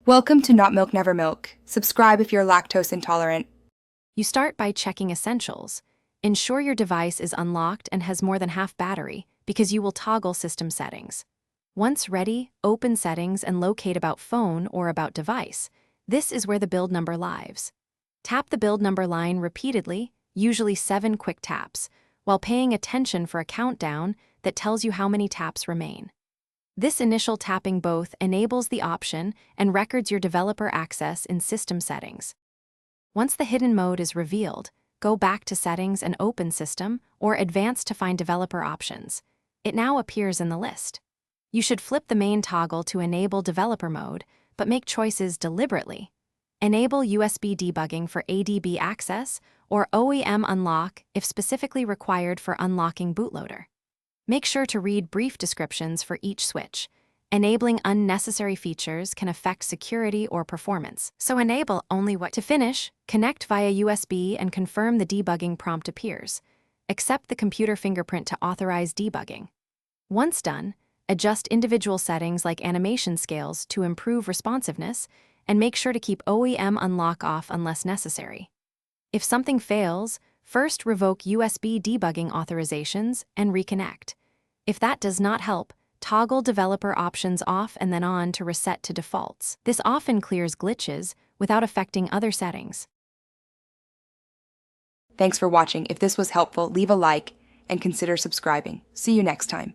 Welcome to Not Milk Never Milk. Subscribe if you're lactose intolerant. You start by checking essentials. Ensure your device is unlocked and has more than half battery because you will toggle system settings. Once ready, open settings and locate About Phone or About Device. This is where the build number lives. Tap the build number line repeatedly, usually 7 quick taps, while paying attention for a countdown that tells you how many taps remain. This initial tapping both enables the option and records your developer access in system settings. Once the hidden mode is revealed, go back to Settings and open System or Advanced to find developer options. It now appears in the list. You should flip the main toggle to enable developer mode, but make choices deliberately. Enable USB debugging for ADB access or OEM unlock if specifically required for unlocking bootloader. Make sure to read brief descriptions for each switch. Enabling unnecessary features can affect security or performance, so enable only what to finish. Connect via USB and confirm the debugging prompt appears. Accept the computer fingerprint to authorize debugging. Once done, adjust individual settings like animation scales to improve responsiveness, and make sure to keep OEM unlock off unless necessary. If something fails, first revoke USB debugging authorizations and reconnect. If that does not help, toggle developer options off and then on to reset to defaults. This often clears glitches without affecting other settings. Thanks for watching. If this was helpful, leave a like and consider subscribing. See you next time.